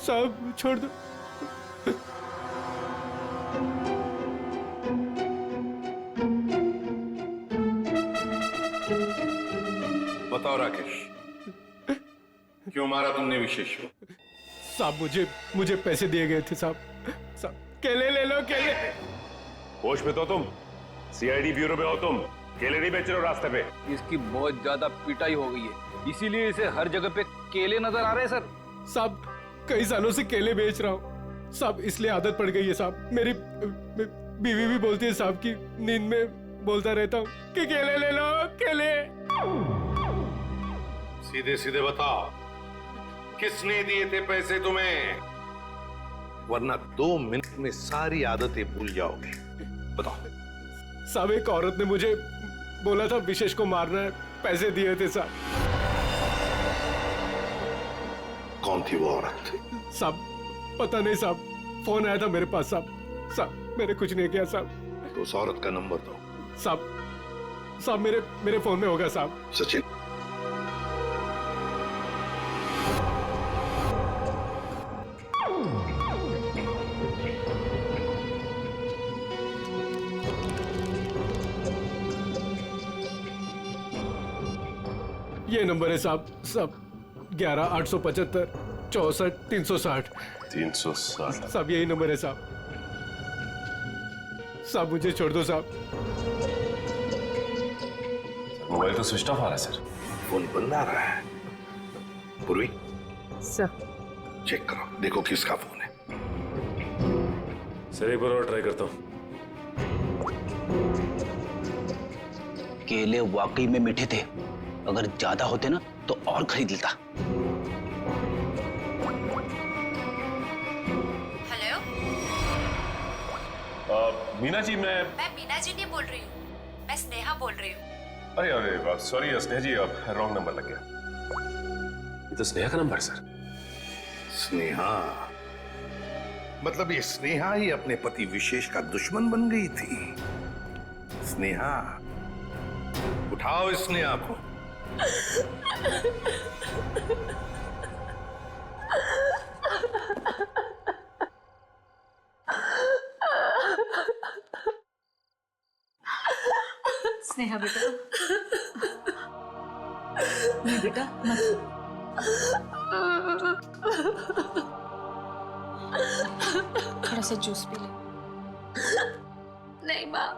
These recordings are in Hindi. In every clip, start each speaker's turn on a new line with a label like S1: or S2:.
S1: साहब छोड़ दो।
S2: बताओ राकेश, क्यों मारा तुमने विशेष को?
S1: साहब मुझे पैसे दिए गए थे साहब। साहब केले ले लो, केले।
S3: होश में तो तुम सीआईडी ब्यूरो में हो, तुम केले नहीं बेच रहे हो रास्ते पे।
S4: इसकी बहुत ज्यादा पिटाई हो गई है, इसीलिए इसे हर जगह पे केले नजर आ रहे हैं सर।
S1: साहब कई सालों से केले बेच रहा हूँ साहब, इसलिए आदत पड़ गई है साहब। मेरी बीवी भी बोलती है साहब की नींद में बोलता रहता हूँ कि केले ले लो, केले।
S2: सीधे सीधे बताओ, किसने दिए थे पैसे तुम्हें? वरना 2 मिनट में सारी आदतें भूल जाओगे। बताओ।
S1: साहब एक औरत ने मुझे बोला था विशेष को मारना है, पैसे दिए थे साहब।
S2: कौन थी वो औरत?
S1: साहब पता नहीं साहब, फोन आया था मेरे पास साहब। साहब मैंने कुछ नहीं किया साहब।
S2: तो उस औरत का नंबर दो।
S1: साहब मेरे फोन में होगा साहब।
S2: सचिन,
S1: ये नंबर है साहब। साहब 11-875 64 360।
S3: 360।
S1: साहब यही नंबर है साहब। साहब मुझे छोड़ दो साहब।
S3: मोबाइल तो स्विच ऑफ आ रहा है सर।
S2: फोन बंद आ रहा है। पूर्वी
S5: सर
S2: चेक करो, देखो किसका फोन है।
S3: सर एक बार और ट्राई करता हूँ।
S4: केले वाकई में मीठे थे, अगर ज्यादा होते ना तो और खरीद लेता।
S6: हेलो,
S3: मीना जी, मैं
S6: मीना जी नहीं बोल रही हूँ, मैं स्नेहा बोल रही हूँ।
S3: अरे सॉरी स्नेहा जी, रॉन्ग नंबर लग गया। ये तो स्नेहा का नंबर है सर।
S2: स्नेहा? मतलब ये स्नेहा ही अपने पति विशेष का दुश्मन बन गई थी। स्नेहा, उठाओ इस स्नेहा को।
S5: स्नेहा बेटा, नहीं बेटा मत। थोड़ा सा जूस पी ले।
S6: नहीं माँ,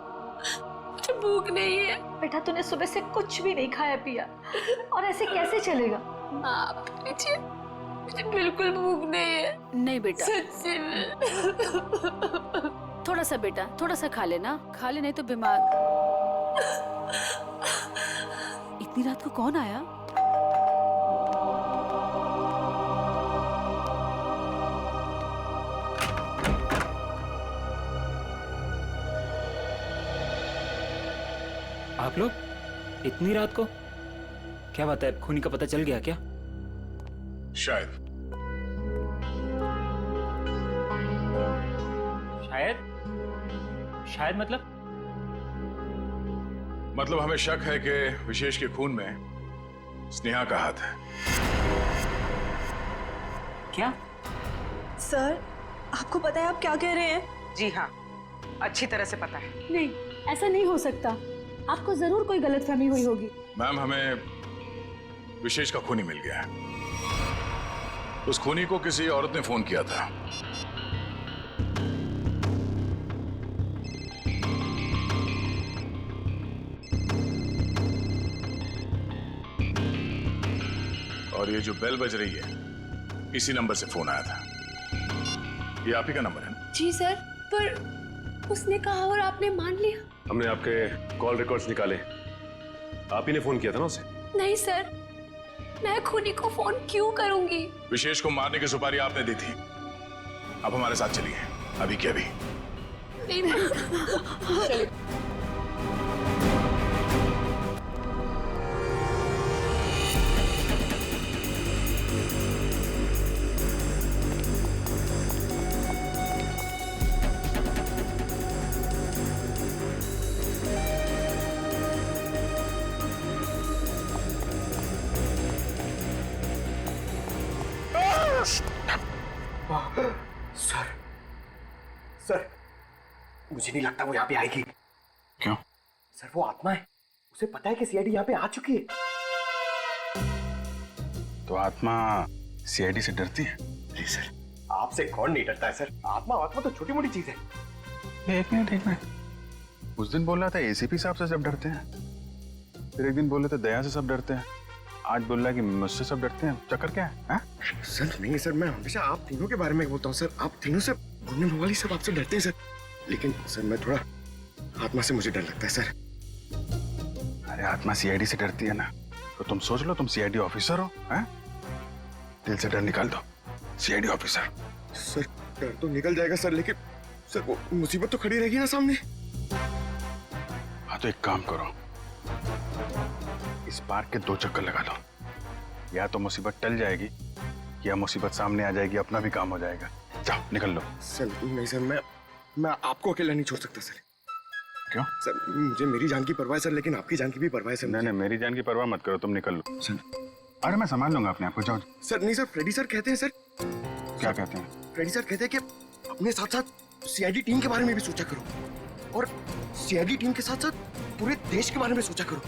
S6: मुझे भूख नहीं है।
S5: बेटा तूने सुबह से कुछ भी नहीं खाया पिया, और ऐसे कैसे चलेगा?
S6: माँ मुझे बिल्कुल भूख नहीं है।
S7: नहीं बेटा,
S6: सच्ची में।
S7: थोड़ा सा बेटा, थोड़ा सा खा लेना, खा ले नहीं तो बीमार। इतनी रात को कौन आया?
S8: आप लोग इतनी रात को? क्या बात है, खूनी का पता चल गया क्या?
S2: शायद।
S8: शायद
S9: मतलब हमें शक है कि विशेष के खून में स्नेहा का हाथ है।
S8: क्या?
S10: सर, आपको पता है आप क्या कह रहे हैं?
S11: जी हाँ, अच्छी तरह से पता है।
S5: नहीं, ऐसा नहीं हो सकता। आपको जरूर कोई गलतफहमी हुई होगी।
S9: मैम, हमें विशेष का खूनी मिल गया है। उस खूनी को किसी औरत ने फोन किया था। और ये जो बेल बज रही है, इसी नंबर से फोन आया था। ये आप ही का नंबर है ना?
S6: जी सर, पर उसने कहा और आपने मान लिया।
S3: हमने आपके कॉल रिकॉर्ड्स निकाले, आप ही ने फोन किया था ना उसे?
S6: नहीं सर, मैं खूनी को फोन क्यों करूंगी?
S9: विशेष को मारने की सुपारी आपने दी थी। अब हमारे साथ चलिए, अभी के अभी।
S6: नहीं,
S12: सर सर मुझे नहीं लगता वो यहाँ पे आएगी।
S9: क्यों?
S12: सर वो आत्मा है, उसे पता है कि सीआईडी यहाँ पे आ चुकी है।
S9: तो आत्मा सीआईडी से डरती है?
S12: नहीं सर, आपसे कौन नहीं डरता है सर। आत्मा आत्मा तो छोटी मोटी चीज है।
S9: एक मिनट उस दिन बोल रहा था एसीपी साहब से सब डरते हैं, फिर एक दिन बोल रहे थे दया से सब डरते हैं, आज बोल रहा है कि मुझसे सब डरते हैं। चक्कर क्या है?
S12: सर नहीं सर, मैं हमेशा आप तीनों के बारे में बोलता हूँ सर। आप तीनों से घूमने वाली सब आपसे डरते हैं सर, लेकिन सर मैं थोड़ा आत्मा से मुझे डर लगता है सर।
S9: अरे आत्मा सीआईडी से डरती है ना, तो तुम सोच लो तुम सीआईडी ऑफिसर हो, हैं? दिल से डर निकाल दो, सीआईडी ऑफिसर।
S12: सर डर तो निकल जाएगा सर, लेकिन सर वो मुसीबत तो खड़ी रहेगी ना सामने।
S9: हाँ तो एक काम करो, इस पार्क के 2 चक्कर लगा लो, या तो मुसीबत टल जाएगी या मुसीबत सामने आ जाएगी, अपना भी काम हो जाएगा। जाओ निकल लो।
S12: सर नहीं सर, मैं आपको अकेला नहीं छोड़ सकता सर।
S9: क्यों?
S12: सर मुझे मेरी जान की परवाह है सर, लेकिन आपकी जान की भी परवाह है सर।
S9: नहीं मेरी जान की परवाह मत करो, तुम निकल लो। सर अरे मैं संभाल लूंगा अपने आप को, जाओ।
S12: सर नहीं सर, फ्रेडी सर कहते हैं सर।
S9: क्या कहते हैं?
S12: फ्रेडी सर कहते हैं कि अपने साथ साथ सीआईडी टीम के बारे में भी सोचा करो, और सीआईडी टीम के साथ साथ पूरे देश के बारे में सोचा करो,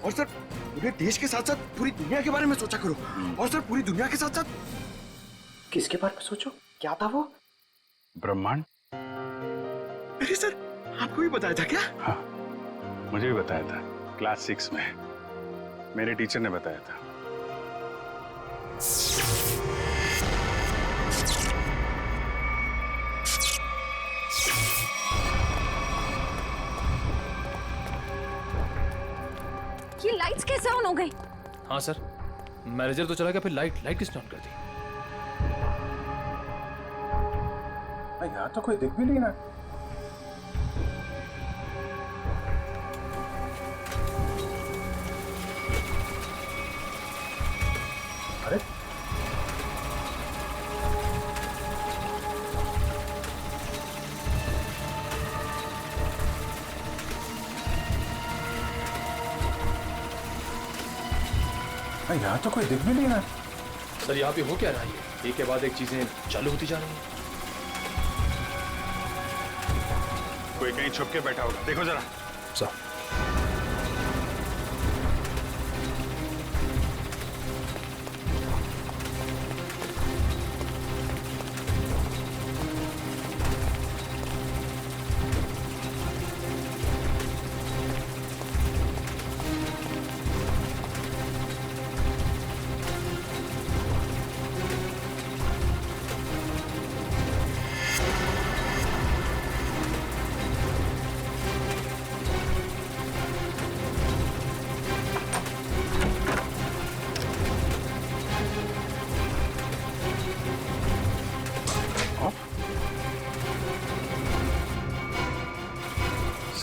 S12: और सर पूरे देश के साथ साथ पूरी दुनिया के बारे में सोचा करो, और सर पूरी दुनिया के साथ साथ किसके बारे में सोचो? क्या था वो?
S9: ब्रह्मांड।
S12: अरे सर आपको भी बताया था क्या?
S9: हाँ मुझे भी बताया था, क्लास 6 में मेरे टीचर ने बताया था।
S6: ये लाइट्स कैसे ऑन हो गई?
S1: हाँ सर, मैनेजर तो चला गया, फिर लाइट किसने ऑन कर दी?
S9: यहाँ तो कोई दिख भी नहीं ना। अरे यहाँ तो कोई दिख भी नहीं ना।
S1: सर यहाँ पे हो क्या रहा है? एक के बाद एक चीजें चालू होती जा रही हैं।
S9: कोई कहीं छुप के बैठा होगा, देखो जरा।
S1: सर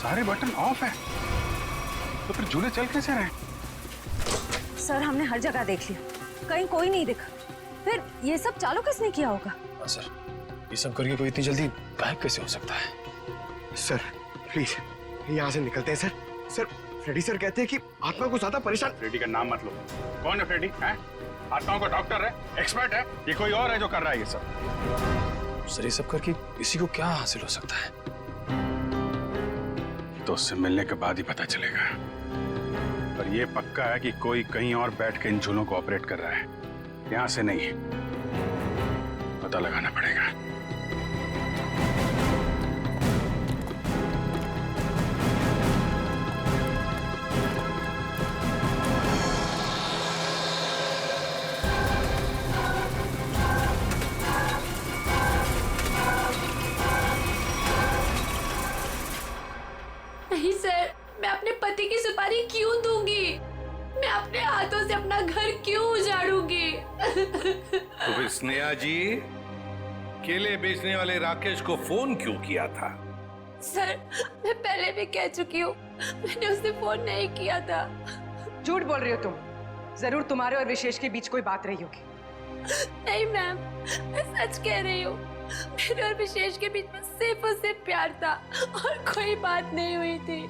S9: सारे बटन ऑफ है, तो फिर झूले चल कैसे रहे?
S11: सर हमने हर जगह देख लिया, कहीं कोई नहीं दिखा। फिर ये सब चालू किसने किया होगा?
S1: सर ये सब करके कोई इतनी जल्दी गायब कैसे हो सकता है?
S12: सर प्लीज यहाँ से निकलते हैं सर। सर फ्रेडी सर कहते हैं कि आत्मा को ज्यादा परेशान।
S9: फ्रेडी का नाम मत लो। कौन है फ्रेडी? है आत्माओं का डॉक्टर है, एक्सपर्ट है, ये कोई और है जो कर रहा है ये सब?
S1: सर ये सब करके किसी को क्या हासिल हो सकता है?
S9: तो उससे मिलने के बाद ही पता चलेगा, पर ये पक्का है कि कोई कहीं और बैठ के इन झूलों को ऑपरेट कर रहा है, यहां से नहीं। पता लगाना पड़ेगा।
S6: नहीं सर, मैं अपने पति की सुपारी क्यों दूंगी? मैं अपने हाथों से अपना घर क्यों उजाड़ूंगी?
S2: तो फिर स्नेहा जी केले बेचने वाले राकेश को फोन क्यों किया था?
S6: सर मैं पहले भी कह चुकी हूँ, मैंने उसे फोन नहीं किया था।
S11: झूठ बोल रही हो तुम। जरूर तुम्हारे और विशेष के बीच कोई बात रही होगी।
S6: नहीं मैम, मैं सच कह रही हूँ। मेरे और विशेष के बीच में सिर्फ और सिर्फ प्यार था और कोई बात नहीं हुई थी।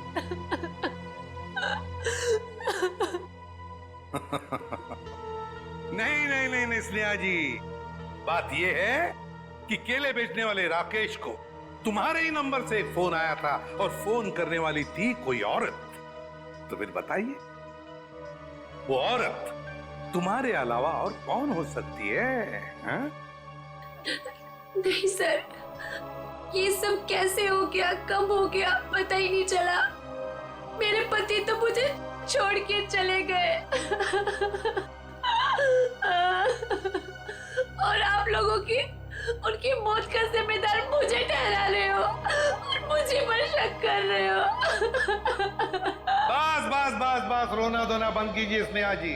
S2: नहीं नहीं नहीं नहीं स्नेहा जी, बात यह है कि केले बेचने वाले राकेश को तुम्हारे ही नंबर से एक फोन आया था और फोन करने वाली थी कोई औरत। तो फिर बताइए, वो औरत तुम्हारे अलावा और कौन हो सकती है? हाँ?
S6: नहीं सर, ये सब कैसे हो गया, कब हो गया, पता ही नहीं चला। मेरे पति तो मुझे छोड़ के चले गए और आप लोगों की उनकी मौत का जिम्मेदार मुझे ठहरा रहे हो और मुझे पर शक कर रहे हो।
S2: बस बस बस बस, रोना धोना बंद कीजिए स्नेहा जी,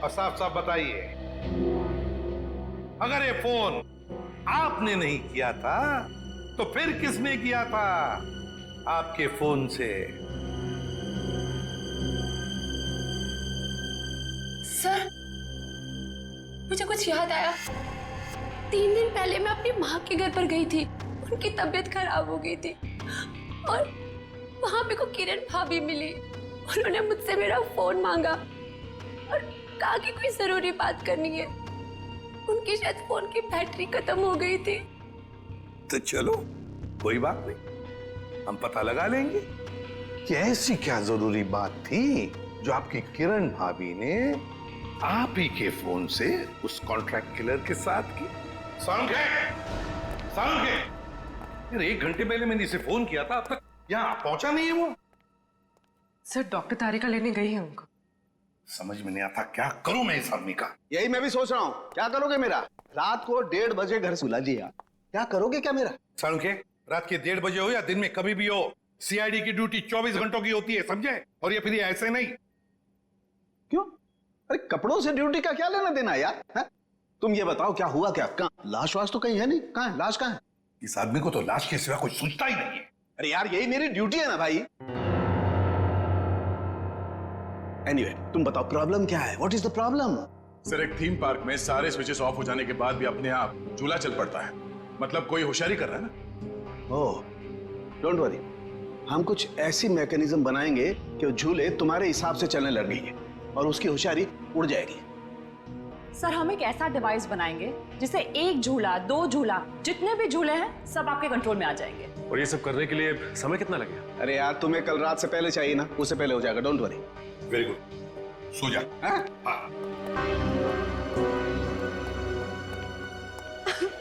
S2: और साफ साफ बताइए, अगर ये फोन आपने नहीं किया था तो फिर किसने किया था आपके फोन से?
S6: सर, मुझे कुछ याद आया। 3 दिन पहले मैं अपनी माँ के घर पर गई थी, उनकी तबीयत खराब हो गई थी और वहां मेरे को किरण भाभी मिली। उन्होंने मुझसे मेरा फोन मांगा और कहा कि कोई जरूरी बात करनी है। उनकी शायद फोन की बैटरी खत्म हो गई थी।
S2: तो चलो कोई बात नहीं, हम पता लगा लेंगे कि ऐसी क्या जरूरी बात थी जो आपकी किरण भाभी ने आप ही के फोन से उस कॉन्ट्रैक्ट किलर के साथ की। साउंड है। यार 1 घंटे पहले मैंने इसे फोन किया था, अब तक यहाँ पहुंचा नहीं है वो।
S10: सर, डॉक्टर तारिका लेने गई है उनको।
S2: समझ में नहीं आता क्या करूं मैं इस आदमी का।
S12: यही मैं भी सोच रहा हूँ, क्या करोगे मेरा? रात को 1:30 बजे घर से बुला दिया, क्या करोगे क्या मेरा?
S2: साउंड के रात के 1:30 बजे हो या दिन में कभी भी हो, सीआईडी की ड्यूटी 24 घंटों की होती है, समझे? और ये फिर ऐसे नहीं।
S12: क्यों? अरे कपड़ों से ड्यूटी का क्या लेना देना यार? है? तुम ये बताओ क्या हुआ क्या? कहाँ लाश वाश तो कहीं है नहीं, कहाँ है लाश? कहाँ है?
S2: इस आदमी को तो लाश के सिवा कुछ सूझता ही नहीं है।
S12: अरे यार यही मेरी ड्यूटी है ना भाई। एनीवे, तुम बताओ प्रॉब्लम क्या है? What is the problem?
S9: Sir, एक थीम पार्क में सारे स्विचेस ऑफ हो जाने के बाद भी अपने आप झूला चल पड़ता है। मतलब कोई होशियारी कर रहा है ना।
S12: ओह, डोंट वरी, हम कुछ ऐसी मैकेनिज्म बनाएंगे कि वो झूले तुम्हारे हिसाब से चलने लगेंगे और उसकी होशियारी उड़ जाएगी।
S11: सर, हम एक ऐसा डिवाइस बनाएंगे जिससे 1 झूला, 2 झूला, जितने भी झूले हैं सब आपके कंट्रोल में आ जाएंगे।
S3: और ये सब करने के लिए समय कितना लगेगा?
S12: अरे यार तुम्हें कल रात से पहले चाहिए ना, उससे पहले हो जाएगा, डोंट वरी।
S2: वेरी गुड, सो जा। हाँ?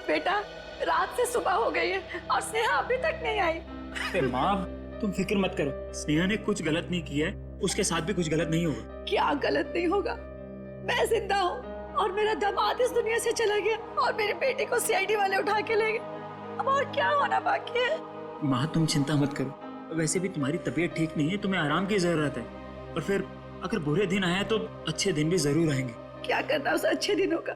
S5: बेटा, रात से सुबह हो गई है और स्नेहा अभी तक नहीं आई।
S8: अरे माँ, तुम फिक्र मत करो, स्नेहा ने कुछ गलत नहीं किया है, उसके साथ भी कुछ गलत नहीं होगा।
S5: क्या गलत नहीं होगा? मैं जिंदा हूँ और मेरा दामाद इस दुनिया से चला गया और मेरे बेटे को सीआईडी वाले उठा के ले गए। अब और क्या होना बाकी है?
S8: माँ, तुम चिंता मत करो, वैसे भी तुम्हारी तबीयत ठीक नहीं है, तुम्हें आराम की जरूरत है। और फिर अगर बुरे दिन आए तो अच्छे दिन भी जरूर आएंगे।
S5: क्या करना उस अच्छे दिनों का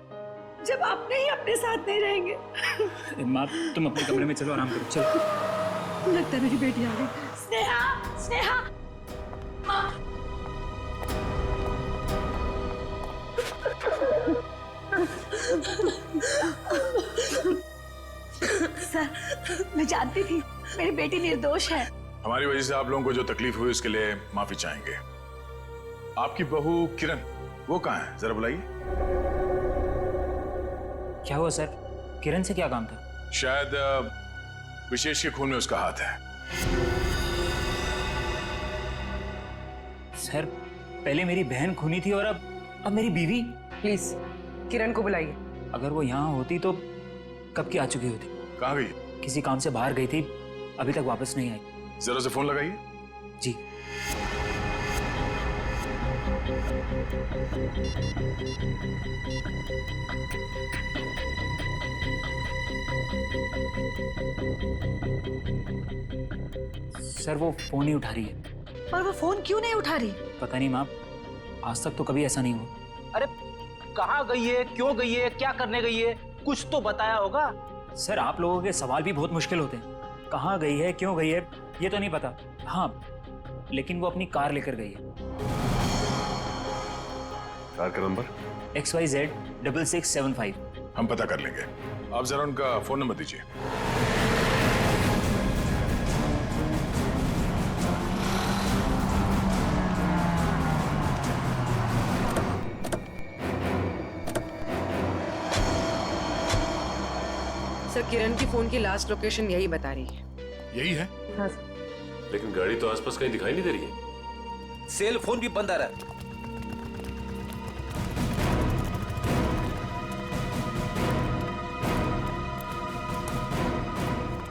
S5: जब आपने ही अपने साथ नहीं रहेंगे।
S8: माँ, तुम अपने कमरे में चलो, आराम करो, चलो।
S5: लगता है मेरी बेटी आ गई। स्नेहा, स्नेहा, माँ। सर, मैं जानती थी मेरी बेटी निर्दोष है।
S9: हमारी वजह से आप लोगों को जो तकलीफ हुई उसके लिए माफी चाहेंगे। आपकी बहू किरण, वो कहाँ है? जरा बुलाइए।
S8: क्या हुआ सर? किरण से क्या काम था?
S9: शायद विशेष के खून में उसका हाथ है।
S8: सर, पहले मेरी बहन खूनी थी और अब मेरी बीवी।
S10: प्लीज किरण को बुलाइए।
S8: अगर वो यहाँ होती तो कब की आ चुकी होती।
S9: कहाँ गई?
S8: किसी काम से बाहर गई थी, अभी तक वापस नहीं आई।
S9: जरा से फोन लगाइए।
S8: जी। सर, वो फोन नहीं उठा रही है।
S5: पर वो फोन क्यों नहीं उठा रही?
S8: पता नहीं माँ, आज तक तो कभी ऐसा नहीं हुआ।
S4: अरे कहाँ गई है, क्यों गई है, क्या करने गई है, कुछ तो बताया होगा।
S8: सर, आप लोगों के सवाल भी बहुत मुश्किल होते हैं। कहाँ गई है, क्यों गई है, ये तो नहीं पता। हाँ, लेकिन वो अपनी कार लेकर गई है।
S3: कार का नंबर?
S8: XYZ 6675।
S9: हम पता कर लेंगे, आप जरा उनका फोन नंबर दीजिए।
S13: सर किरण की फोन की लास्ट लोकेशन यही बता रही है।
S9: यही है?
S13: हाँ सर।
S3: लेकिन गाड़ी तो आसपास कहीं दिखाई नहीं दे रही है।
S4: सेल फोन भी बंद आ रहा है।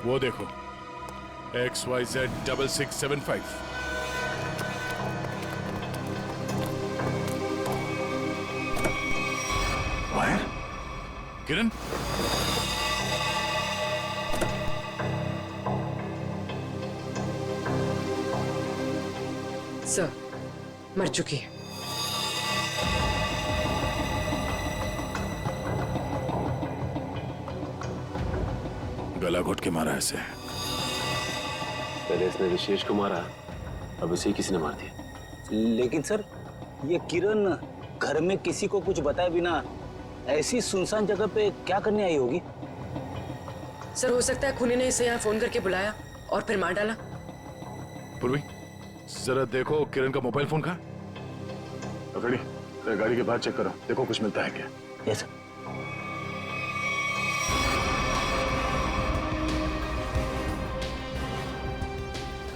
S9: वो देखो XYZ6675। वायर? किरण?
S13: सर मर चुकी है।
S9: गला घोट के मारा ऐसे।
S3: पहले इसने विशेष को मारा, अब इसे किसी ने मार दिया।
S4: लेकिन सर ये किरण घर में किसी को कुछ बताए बिना ऐसी सुनसान जगह पे क्या करने आई होगी?
S13: सर हो सकता है खूनी ने इसे यहाँ फोन करके बुलाया और फिर मार डाला।
S9: पूर्वी जरा देखो किरण का मोबाइल फोन कहाँ? अफरीदी, गाड़ी के बाहर चेक करो, देखो कुछ मिलता है क्या।
S4: Yes sir.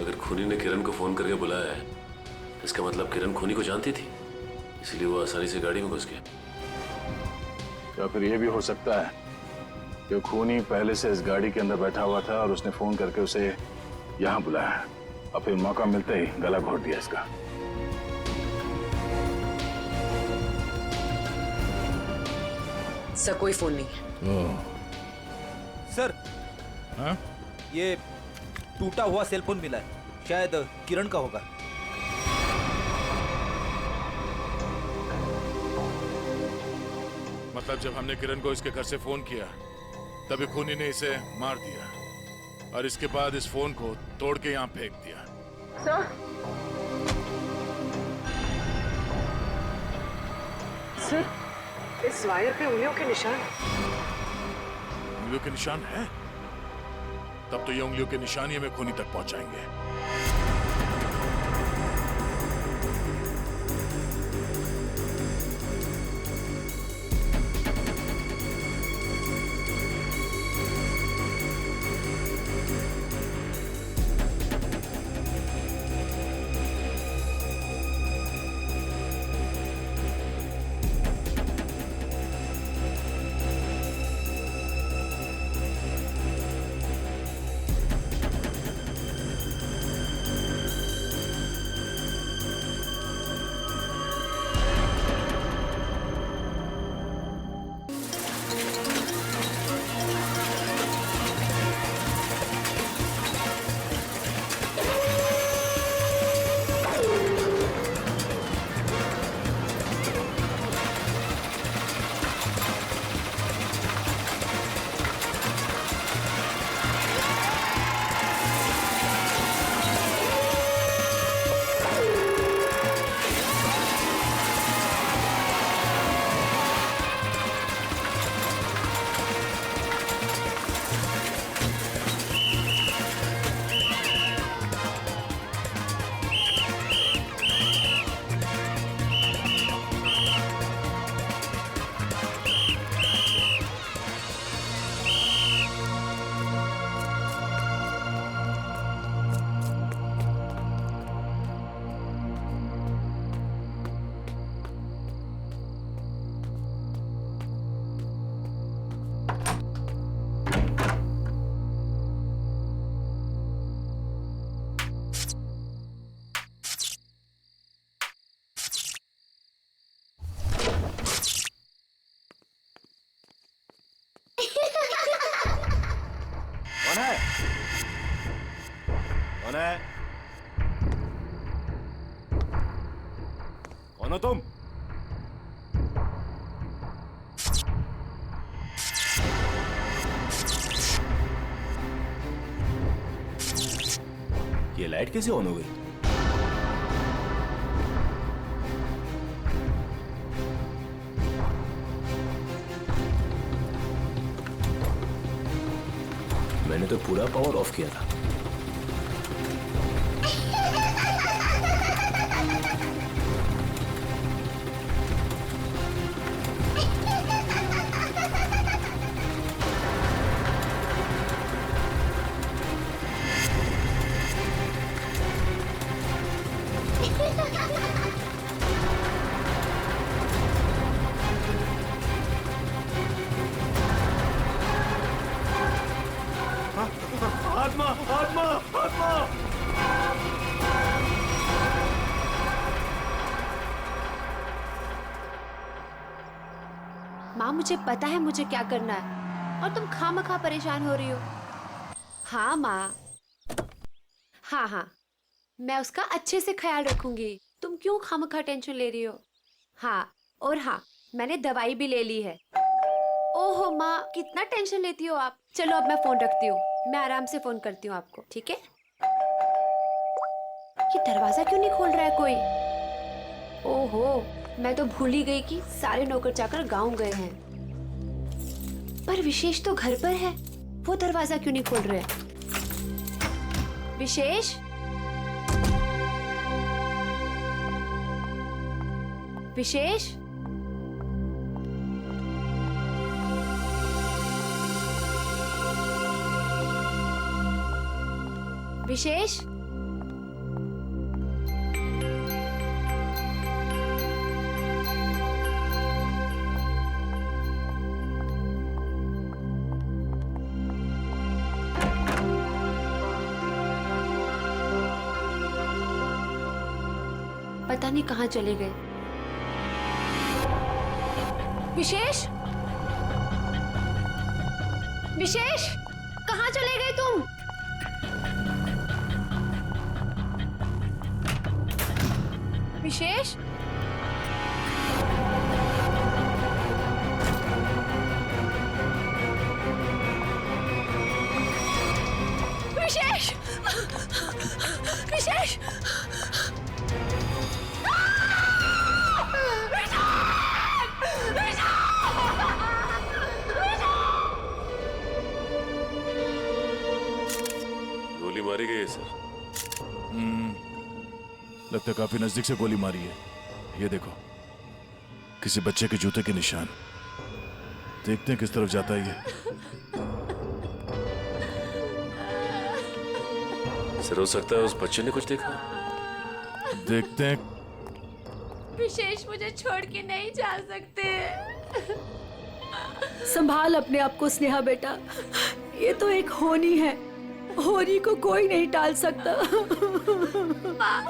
S3: अगर खूनी ने किरण को फोन करके बुलाया है, इसका मतलब किरण खूनी को जानती थी, इसलिए वो आसानी से गाड़ी में घुस गया।
S9: या फिर ये भी हो सकता है कि खूनी पहले से इस गाड़ी के अंदर बैठा हुआ था और उसने फोन करके उसे यहाँ बुलाया और फिर मौका मिलते ही गला घोट दिया इसका।
S13: सर कोई फोन नहीं है।
S4: सर
S9: हाँ?
S4: ये टूटा हुआ सेल फोन मिला है, शायद किरण का होगा।
S9: मतलब जब हमने किरण को इसके घर से फोन किया तभी खूनी ने इसे मार दिया और इसके बाद इस फोन को तोड़ के यहाँ फेंक दिया।
S13: सर इस वायर पे उंगलियों के निशान।
S9: उंगलियों के निशान है? तब तो ये उंगलियों के निशान ही हमें खूनी तक पहुंचाएंगे।
S12: कौन है? कौन हो तुम? ये लाइट कैसे ऑन हो गई? मैंने तो पूरा पावर ऑफ किया था।
S6: माँ मुझे पता है मुझे क्या करना है और तुम खामखा परेशान हो रही हो। हाँ माँ, हाँ, मैं उसका अच्छे से ख्याल रखूंगी। तुम क्यों खामखा टेंशन ले रही हो? हाँ, और हाँ, मैंने दवाई भी ले ली है। ओहो माँ, कितना टेंशन लेती हो आप। चलो अब मैं फोन रखती हूँ, मैं आराम से फोन करती हूँ आपको, ठीक है? ये दरवाजा क्यों नहीं खोल रहा है कोई? ओहो, मैं तो भूल ही गई कि सारे नौकर चाकर गांव गए हैं। पर विशेष तो घर पर है, वो दरवाजा क्यों नहीं खोल रहे? विशेष, विशेष, विशेष, पता नहीं कहाँ चले गए। विशेष, विशेष, कहाँ चले गए तुम? विशेष, विशेष, विशेष,
S3: गोली मारी गई है सर।
S9: लगता है काफी नजदीक से गोली मारी है। ये देखो, किसी बच्चे के जूते के निशान। देखते हैं किस तरफ जाता है ये।
S3: सर हो सकता है उस बच्चे ने कुछ देखा।
S9: देखते हैं।
S6: विशेष, मुझे छोड़ के नहीं जा सकते।
S5: संभाल अपने आप को स्नेहा बेटा, ये तो एक होनी है, होनी को कोई नहीं टाल सकता।
S6: माँ,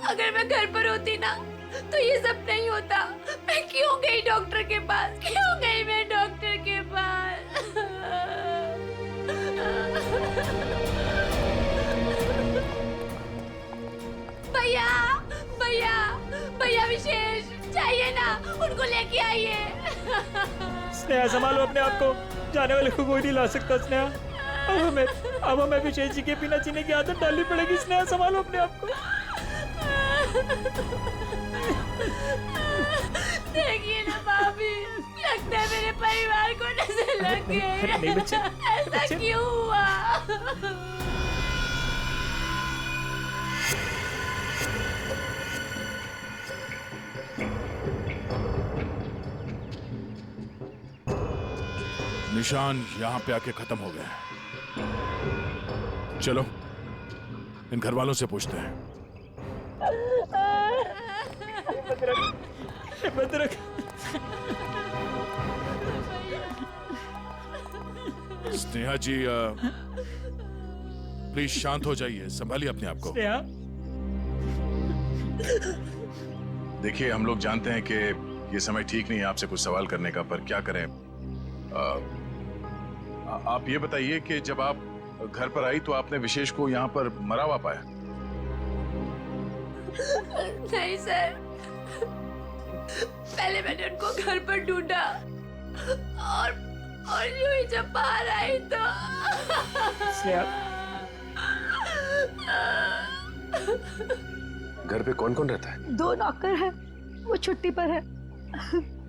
S6: अगर मैं घर पर होती ना तो ये सब नहीं होता। मैं क्यों गई डॉक्टर के पास? क्यों गई मैं डॉक्टर के पास? भैया, भैया, भैया विशेष चाहिए ना, उनको लेके आइए।
S8: स्नेहा संभालो अपने आप को, जाने वाले को कोई नहीं ला सकता। स्नेहा, अब हमें विशेष जी के बिना जीने की आदत डालनी पड़ेगी। स्नेहा संभालो अपने आप को।
S6: देखिए ना भाभी, लगता है मेरे परिवार को नजर लग गई।
S8: नहीं बच्चे,
S6: ऐसा क्यों हुआ?
S9: निशान यहाँ पे आके खत्म हो गए। चलो इन घर वालों से पूछते हैं।
S8: भद्रक,
S9: स्नेहा जी प्लीज शांत हो जाइए, संभालिए अपने आप को।
S8: स्नेहा,
S9: देखिए हम लोग जानते हैं कि ये समय ठीक नहीं है आपसे कुछ सवाल करने का, पर क्या करें। आप ये बताइए कि जब आप घर पर आई तो आपने विशेष को यहाँ पर मरा हुआ पाया?
S6: नहीं सर, पहले मैंने उनको घर पर ढूंढा और यूं ही जब बाहर आई तो
S3: घर पे कौन कौन रहता है?
S5: 2 नौकर है, वो छुट्टी पर है।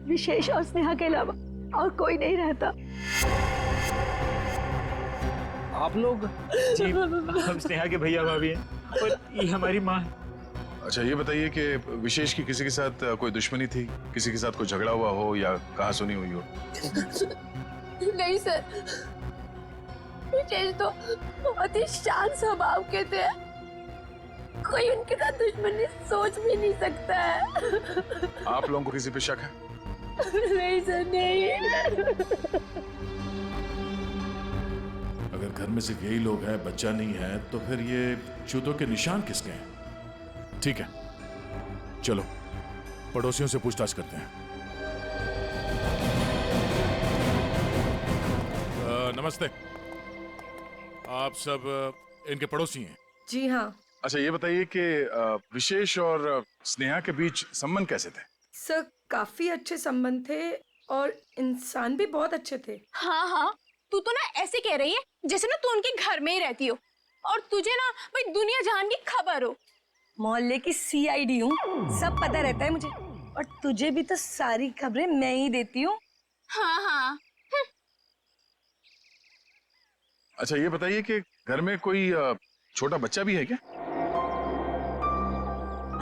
S5: विशेष और स्नेहा के अलावा और कोई नहीं रहता।
S8: आप लोग? जी, हम स्नेहा के भैया भाभी हैं और ये हमारी माँ है।
S9: अच्छा ये बताइए कि विशेष की किसी के साथ कोई दुश्मनी थी, किसी के साथ कोई झगड़ा हुआ हो या कहा सुनी हुई हो?
S6: नहीं सर, विशेष तो बहुत ही शांत स्वभाव के थे, कोई उनके साथ दुश्मनी सोच भी नहीं सकता है।
S9: आप लोगों को किसी पे शक है?
S6: नहीं सर, नहीं।
S9: अगर घर में सिर्फ यही लोग हैं, बच्चा नहीं है, तो फिर ये जूतों के निशान किसके हैं? ठीक है, चलो पड़ोसियों से पूछताछ करते हैं। नमस्ते। आप सब इनके पड़ोसी हैं?
S13: जी हाँ।
S9: अच्छा, ये बताइए कि विशेष और स्नेहा के बीच संबंध कैसे थे?
S13: सर काफी अच्छे संबंध थे और इंसान भी बहुत अच्छे थे।
S6: हाँ हाँ, तू तो ना ऐसे कह रही है जैसे ना तू उनके घर में ही रहती हो और तुझे ना भाई दुनिया जहान की खबर हो।
S5: मोहल्ले की सीआईडी हूँ, सब पता रहता है मुझे। और तुझे भी तो सारी खबरें मैं ही देती हूँ।
S6: हाँ हाँ।
S9: अच्छा, ये बताइए कि घर में कोई छोटा बच्चा भी है क्या?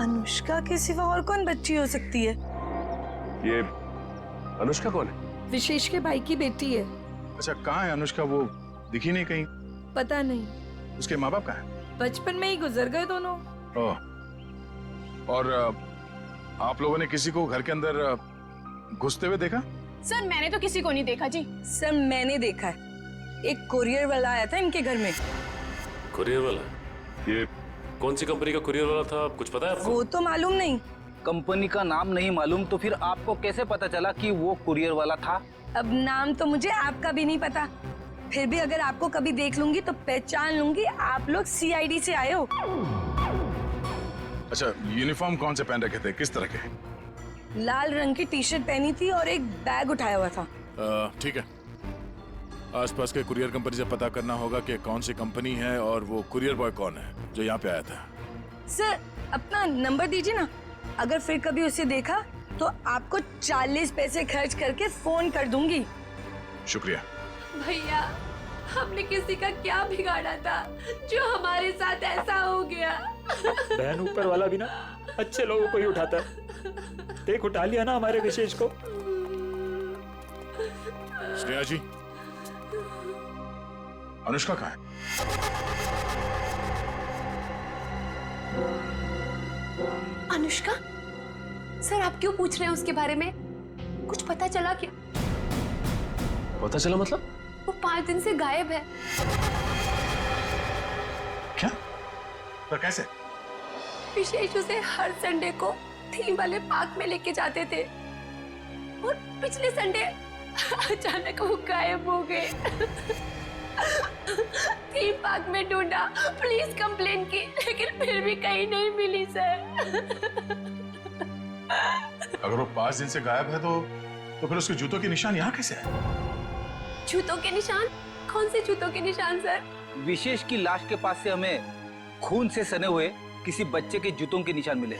S5: अनुष्का के सिवा और कौन बच्ची हो सकती है?
S9: ये अनुष्का कौन है?
S13: विशेष के भाई की बेटी है।
S9: अच्छा, कहाँ है अनुष्का? वो दिखी नहीं कहीं।
S13: पता नहीं।
S9: उसके माँ बाप कहाँ हैं?
S13: बचपन में ही गुजर गए दोनों।
S9: ओह। और आप लोगों ने किसी को घर के अंदर घुसते हुए देखा?
S6: सर मैंने तो किसी को नहीं देखा जी।
S5: सर मैंने देखा है, एक कुरियर वाला आया था इनके घर में।
S3: कुरियर वाला? ये कौन सी कंपनी का कुरियर वाला था, कुछ पता है आपको?
S5: वो तो मालूम नहीं।
S4: कंपनी का नाम नहीं मालूम तो फिर आपको कैसे पता चला कि वो कुरियर वाला था?
S5: अब नाम तो मुझे आपका भी नहीं पता, फिर भी अगर आपको कभी देख लूंगी तो पहचान लूंगी आप लोग सीआईडी से आए हो।
S9: अच्छा, यूनिफॉर्म कौन से पहन रखे थे, किस तरह के?
S5: लाल रंग की टी शर्ट पहनी थी और एक बैग उठाया हुआ था।
S9: ठीक है, आसपास के कुरियर कंपनी से पता करना होगा कि कौन सी कंपनी है और वो कुरियर बॉय कौन है जो यहाँ पे आया था।
S5: सर अपना नंबर दीजिए ना, अगर फिर कभी उसे देखा तो आपको 40 पैसे खर्च करके फोन कर दूंगी।
S9: शुक्रिया।
S6: भैया, हमने किसी का क्या बिगाड़ा था जो हमारे साथ ऐसा हो गया?
S8: बहन, ऊपर वाला भी ना अच्छे लोगों को ही उठाता है। देख, उठा लिया ना हमारे विशेष को।
S9: स्नेहा जी, अनुष्का कहाँ है?
S6: अनुष्का? सर आप क्यों पूछ रहे हैं उसके बारे में? कुछ पता चला क्या?
S3: पता चला मतलब?
S6: वो 5 दिन से गायब है।
S9: क्या? पर कैसे?
S6: विशेष उसे हर संडे को थीम वाले पार्क में लेके जाते थे और पिछले संडे अचानक वो गायब हो गए। थीम पार्क में ढूंढा, पुलिस कंप्लेन की, लेकिन फिर भी कहीं नहीं मिली सर।
S9: अगर वो 5 दिन से गायब है तो फिर उसके जूतों के निशान यहाँ कैसे है?
S6: जूतों के निशान? कौन से जूतों के निशान सर?
S4: विशेष की लाश के पास से हमें खून से सने हुए किसी बच्चे के जूतों के निशान मिले।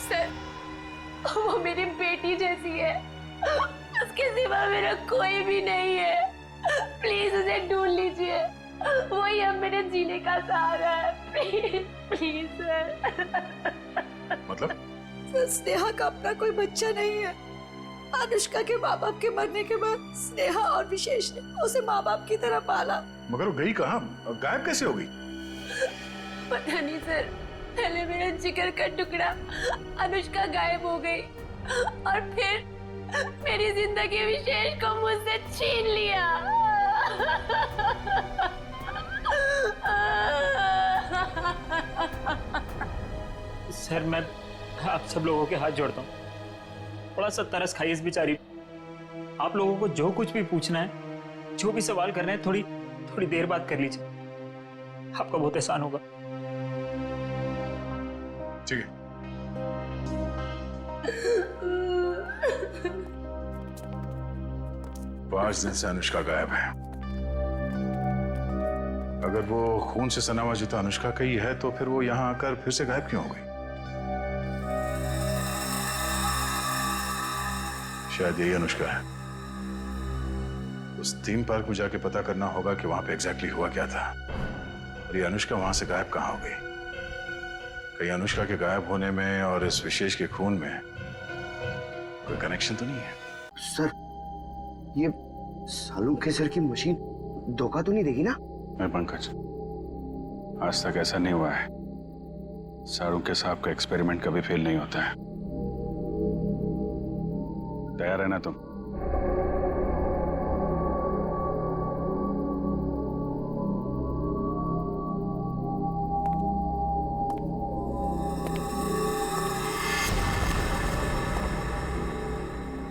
S6: सर वो मेरी बेटी जैसी है, उसके सिवा मेरा कोई भी नहीं है। प्लीज उसे ढूंढ लीजिए, वही अब मेरे जीने का सहारा है। Please please sir.
S9: मतलब?
S5: सर स्नेहा का अपना कोई बच्चा नहीं है। अनुष्का के माँ बाप के मरने के बाद स्नेहा और विशेष ने उसे माँ बाप की तरह पाला।
S9: मगर वो गई कहाँ? गायब कैसे हो गई?
S6: पता नहीं सर, पहले मेरा जिगर का टुकड़ा अनुष्का गायब हो गई और फिर मेरी जिंदगी विशेष को मुझसे छीन लिया।
S8: सर मैं आप सब लोगों के हाथ जोड़ता हूँ, थोड़ा सा तरस खाइए इस बेचारी। आप लोगों को जो कुछ भी पूछना है, जो भी सवाल करना है, थोड़ी देर बाद कर लीजिए, आपका बहुत एहसान होगा।
S9: ठीक है। 5 दिन से अनुष्का गायब है। अगर वो खून से सना हुआ जूता अनुष्का का ही है तो फिर वो यहाँ आकर फिर से गायब क्यों हो गई? शायद यही अनुष्का है। उस थीम पार्क में जाके पता करना होगा कि वहां पे एग्जैक्टली हुआ क्या था और ये अनुष्का वहां से गायब कहाँ हो गई। कहीं अनुष्का के गायब होने में और इस विशेष के खून में कोई कनेक्शन तो नहीं है?
S12: सर ये सालू के सर की मशीन धोखा तो नहीं देगी ना?
S9: मैं पंकज, आज तक ऐसा नहीं हुआ है। सारू के साहब का एक्सपेरिमेंट कभी फेल नहीं होता है। तैयार है ना तुम?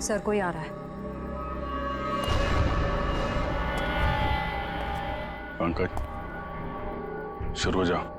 S11: सर कोई आ रहा है।
S9: पंकज, शुरू हो जाओ।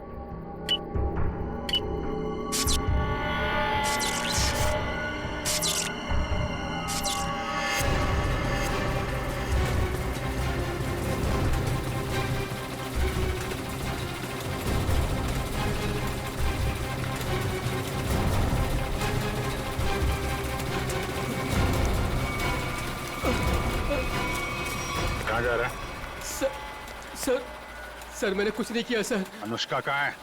S9: कहाँ जा रहा है?
S1: सर मैंने कुछ नहीं किया सर।
S9: अनुष्का कहाँ है?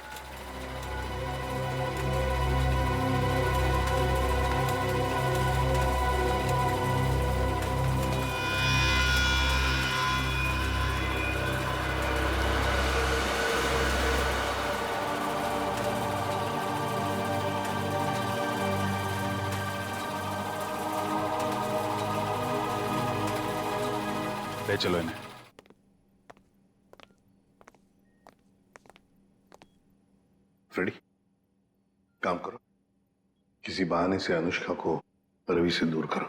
S9: ले चलो इन्हें।
S2: फ्रेडी, काम करो, किसी बहाने से अनुष्का को रवि से दूर करो।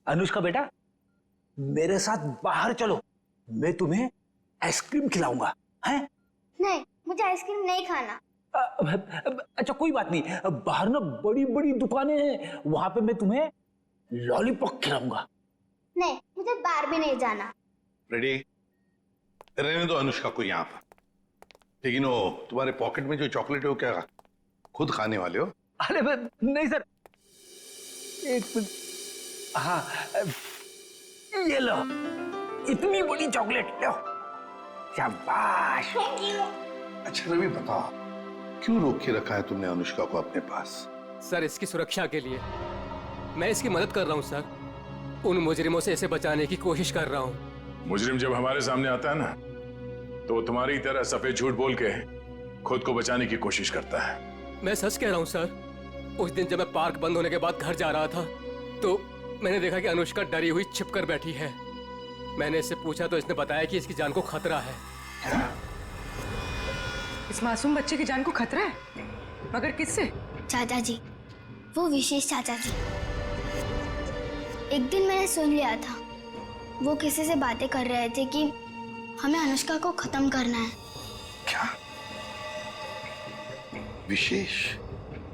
S4: अनुष्का बेटा, मेरे साथ बाहर चलो, मैं तुम्हें आइसक्रीम खिलाऊंगा। हैं?
S14: नहीं, मुझे आइसक्रीम नहीं खाना।
S4: अच्छा कोई बात नहीं, बाहर ना बड़ी बड़ी दुकानें हैं, वहां पे मैं तुम्हें लॉलीपॉप खिलाऊंगा।
S14: नहीं, मुझे बाहर भी नहीं जाना।
S2: रेडी, रहने दो अनुष्का को यहाँ पर। लेकिन वो तुम्हारे पॉकेट में जो चॉकलेट है वो क्या खुद खाने वाले हो?
S4: अरे नहीं सर, एक मिनट। हाँ, ये लो, इतनी बड़ी चॉकलेट लो। शाबाश।
S2: अच्छा रवि बताओ, क्यों रोक के रखा है तुमने अनुष्का को अपने पास?
S1: सर इसकी सुरक्षा के लिए। मैं इसकी मदद कर रहा हूँ सर, उन मुजरिमों से इसे बचाने की कोशिश कर रहा हूँ।
S9: मुजरिम जब हमारे सामने आता है ना, तो वो तुम्हारी तरह सफेद झूठ बोल के खुद को बचाने की कोशिश करता है।
S1: मैं सच कह रहा हूँ सर। उस दिन जब मैं पार्क बंद होने के बाद घर जा रहा था, तो मैंने देखा कि अनुष्का डरी हुई छिपकर बैठी है। मैंने इससे पूछा तो इसने बताया कि इसकी जान को खतरा है।
S13: इस मासूम बच्चे की जान को खतरा है? मगर किससे?
S14: चाचा जी, वो विशेष चाचा जी। एक दिन मैंने सुन लिया था, वो किसी से बातें कर रहे थे कि हमें अनुष्का को खत्म करना है।
S2: क्या? विशेष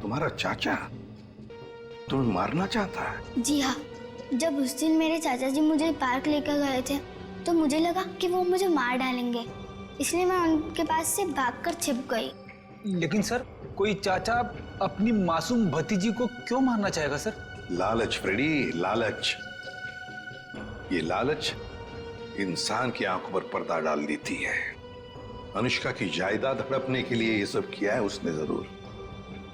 S2: तुम्हारा चाचा तुम्हें मारना चाहता है?
S14: जी हाँ, जब उस दिन मेरे चाचा जी मुझे पार्क लेकर गए थे, तो मुझे लगा कि वो मुझे मार डालेंगे, इसलिए मैं उनके पास से भागकर छिप गई।
S4: लेकिन सर, कोई चाचा अपनी मासूम भतीजी को क्यों मारना चाहेगा सर?
S2: लालच फ्रेडी, लालच। ये लालच इंसान की आंखों पर पर्दा डाल देती है। अनुष्का की जायदाद हड़पने के लिए ये सब किया है उसने जरूर,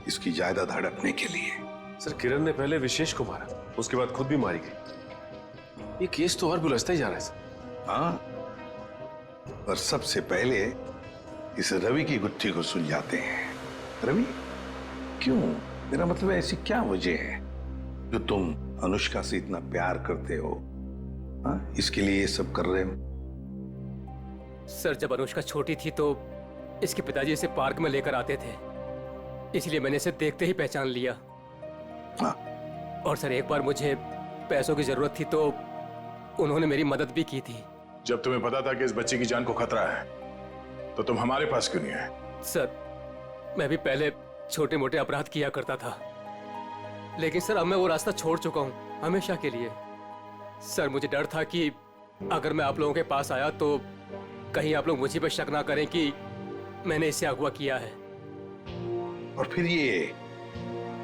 S2: इसकी जायदाद हड़पने के लिए।
S3: सर किरण ने पहले विशेष को मारा, उसके बाद खुद भी मारी गई। ये केस तो और भी उलझता ही जा रहा है सर।
S2: हाँ, और सबसे पहले इस रवि की गुत्थी को सुलझाते हैं। रवि, क्यों? मेरा मतलब है ऐसी क्या वजह है जो तुम अनुष्का से इतना प्यार करते हो? हाँ, इसके लिए ये सब कर रहे हो?
S1: सर जब अनुष्का छोटी थी तो इसके पिताजी इसे पार्क में लेकर आते थे, इसलिए मैंने इसे देखते ही पहचान लिया।
S2: हाँ।
S1: और सर एक बार मुझे पैसों की जरूरत थी तो उन्होंने मेरी मदद भी की थी।
S9: जब तुम्हें पता था कि इस बच्चे की जान को खतरा है, तो तुम हमारे पास क्यों नहीं आए?
S1: सर मैं भी पहले छोटे मोटे अपराध किया करता था, लेकिन सर अब मैं वो रास्ता छोड़ चुका हूँ हमेशा के लिए। सर मुझे डर था कि अगर मैं आप लोगों के पास आया तो कहीं आप लोग मुझे पर शक ना करें कि मैंने इसे अगवा किया है।
S2: और फिर ये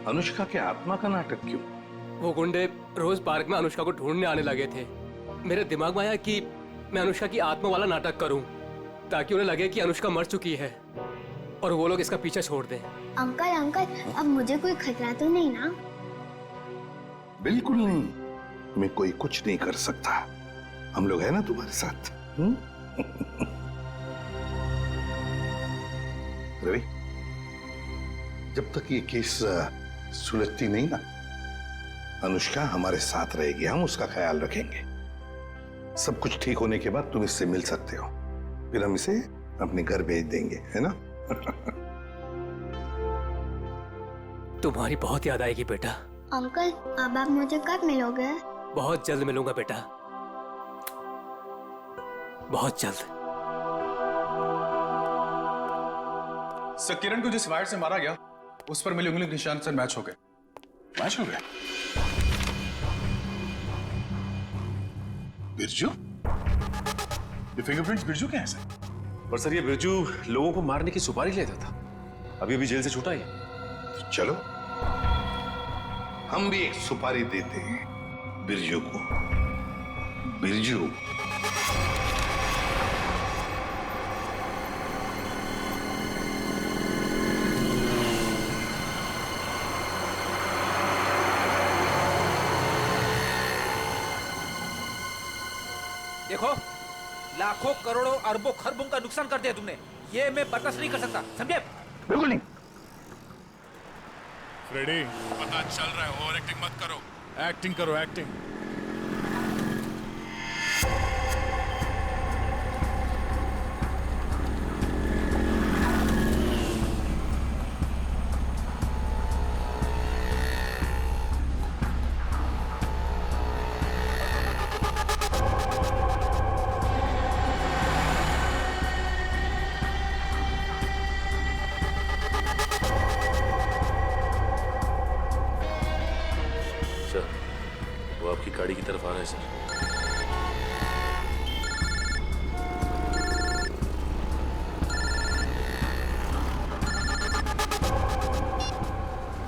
S2: अनुष्का के आत्मा का नाटक क्यों?
S1: वो गुंडे रोज पार्क में अनुष्का को ढूंढने आने लगे थे। मेरे दिमाग में आया कि मैं अनुष्का की आत्मा वाला नाटक करूं, ताकि उन्हें लगे कि अनुष्का मर चुकी है और वो लोग इसका पीछा छोड़ दें।
S14: अंकल अंकल, अब मुझे कोई खतरा तो नहीं ना?
S2: बिल्कुल नहीं, तुम्हें कोई कुछ नहीं कर सकता। हम लोग हैं ना तुम्हारे साथ। रवि, जब तक ये केस सुलझती नहीं ना, अनुष्का हमारे साथ रहेगी, हम उसका ख्याल रखेंगे। सब कुछ ठीक होने के बाद तुम इससे मिल सकते हो, फिर हम इसे अपने घर भेज देंगे, है ना?
S1: तुम्हारी बहुत याद आएगी बेटा।
S14: अंकल अब आप मुझे कब मिलोगे?
S1: बहुत जल्द मिलूंगा बेटा, बहुत जल्द।
S15: सर किरण को जिस वायर से मारा गया उस पर मिले उंगली के निशान सर मैच हो गए।
S9: मैच हो गया? बिरजू? ये फिंगरप्रिंट्स बिरजू के हैं सर?
S3: पर सर ये बिरजू लोगों को मारने की सुपारी लेता था, अभी अभी जेल से छूटा है।
S2: चलो हम भी एक सुपारी देते हैं बिरजू को। बिरजू
S4: देखो, लाखों करोड़ों अरबों खरबों का नुकसान कर दिया तुमने, ये मैं बर्दाश्त नहीं कर सकता, समझे?
S9: बिल्कुल नहीं।
S16: फ्रेडी, पता चल रहा है, ओवर एक्टिंग मत करो, एक्टिंग करो, एक्टिंग।
S3: वो आपकी गाड़ी की तरफ आ रहा है सर।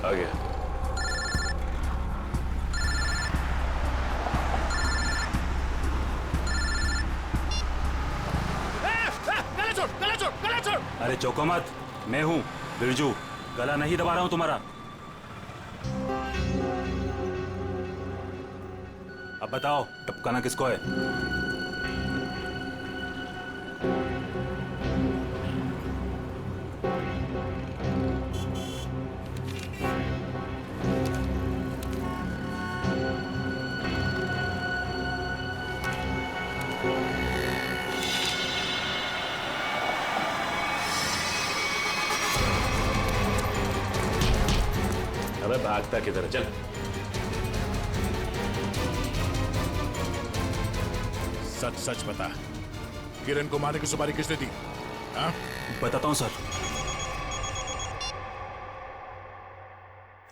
S3: आ गया।
S4: गला छोड़। अरे चौको मत, मैं हूँ बिरजू, गला नहीं दबा रहा हूँ तुम्हारा। अब बताओ टपकाना किसको है?
S3: अबे भागता किधर, चल।
S16: सच सच बता, किरण को मारने की सुपारी किसने दी? हाँ?
S4: बताता हूँ सर।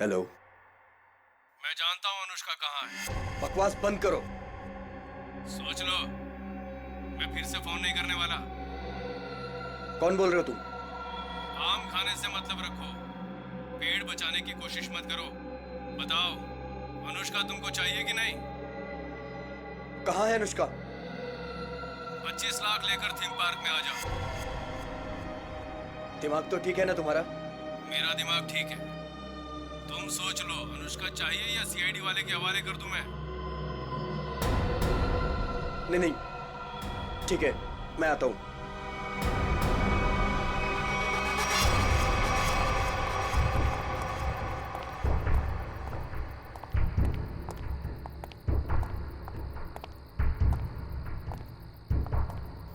S12: हेलो,
S16: मैं जानता हूँ अनुष्का कहाँ है।
S12: बकवास बंद करो।
S16: सोच लो, मैं फिर से फोन नहीं करने वाला।
S12: कौन बोल रहे हो तुम?
S16: आम खाने से मतलब रखो, पेड़ बचाने की कोशिश मत करो। बताओ, अनुष्का तुमको चाहिए कि नहीं?
S12: कहाँ है अनुष्का?
S16: 25 लाख लेकर थीम पार्क में आ जाओ।
S12: दिमाग तो ठीक है ना तुम्हारा?
S16: मेरा दिमाग ठीक है। तुम सोच लो, अनुष्का चाहिए या सीआईडी वाले के हवाले कर दूं मैं?
S12: नहीं, ठीक है, मैं आता हूँ।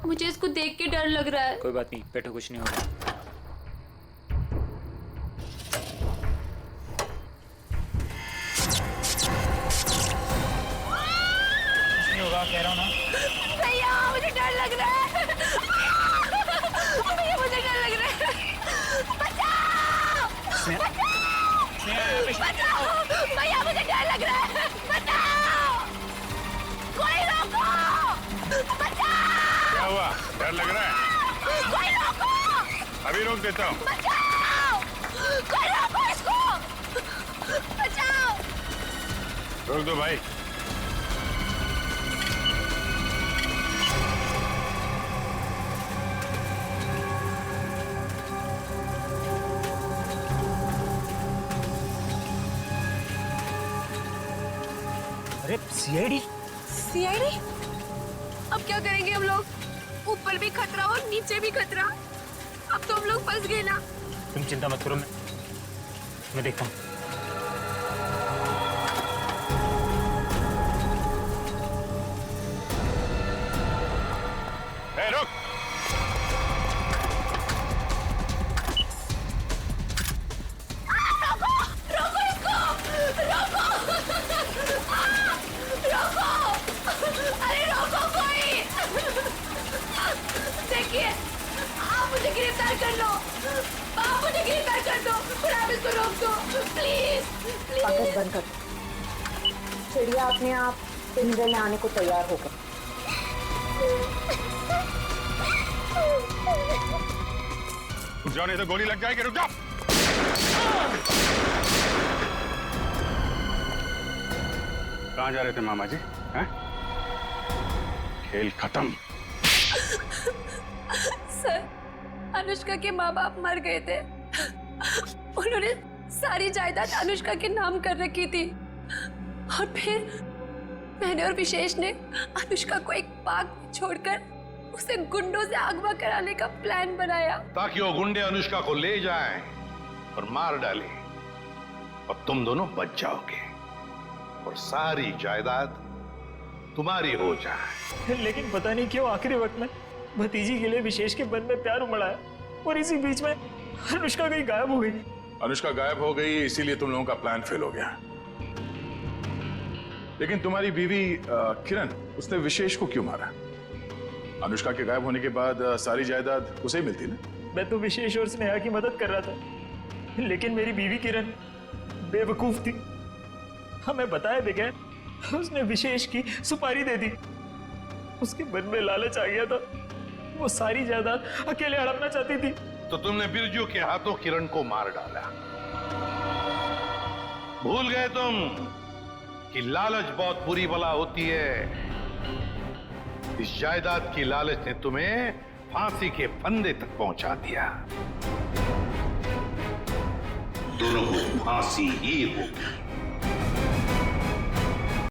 S6: मुझे इसको देख के डर लग रहा है।
S8: कोई बात नहीं, बैठो, कुछ नहीं होगा। कुछ नहीं होगा, कह रहा हूँ ना।
S6: भैया मुझे डर लग रहा है। भैया मुझे डर लग रहा है। बचाओ! बचाओ! भैया मुझे डर लग रहा है। बचाओ! कोई रोको! बचाओ!
S16: क्या हुआ? डर लग रहा है?
S6: कोई रोको!
S16: अभी रोक देता हूँ।
S6: बचाओ! कोई रोको इसको! बचाओ!
S16: रोक दो भाई।
S4: अरे सीआईडी?
S6: सीआईडी? अब क्या करेंगे हम लोग? ऊपर भी खतरा और नीचे भी खतरा। अब तो हम लोग फंस गए ना।
S8: तुम चिंता मत करो, मैं देखता हूँ।
S16: रुक!
S6: रोको!
S5: प्लीज
S11: पाकस बंद कर। चिड़िया अपने आप पिंजरे में आने को तैयार हो गई।
S9: रुक जाओ नहीं तो गोली लग जाएगी। रुक जाओ। कहाँ जा रहे थे मामा जी? हैं? खेल खत्म।
S6: सर, अनुष्का के माँ बाप मर गए थे। उन्होंने सारी जायदाद अनुष्का के नाम कर रखी थी और फिर मैंने और विशेष ने अनुष्का को एक पार्क में छोड़कर उसे गुंडों से अगवा कराने का प्लान बनाया
S2: ताकि वो गुंडे अनुष्का को ले जाएं और मार डालें और तुम दोनों बच जाओगे और सारी जायदाद तुम्हारी हो जाए।
S8: लेकिन पता नहीं क्यों आखिरी वक्त में भतीजी के लिए विशेष के मन में प्यार उमड़ा है और इसी बीच में अनुष्का कहीं गायब हो गई।
S9: अनुष्का गायब हो गई इसीलिए तुम लोगों का प्लान फेल हो गया। लेकिन तुम्हारी बीवी किरण, उसने विशेष को क्यों मारा? अनुष्का के गायब होने के बाद सारी जायदाद उसे ही मिलती ना।
S8: मैं तो विशेष और स्नेहा की मदद कर रहा था, लेकिन मेरी बीवी किरण बेवकूफ थी। हमें बताए बगैर उसने विशेष की सुपारी दे दी। उसके मन में लालच आ गया था, वो सारी जायदाद अकेले हड़पना चाहती थी।
S2: तो तुमने बिरजू के हाथों किरण को मार डाला। भूल गए तुम कि लालच बहुत बुरी बला होती है। इस जायदाद की लालच ने तुम्हें फांसी के फंदे तक पहुंचा दिया। दोनों को फांसी ही होगी।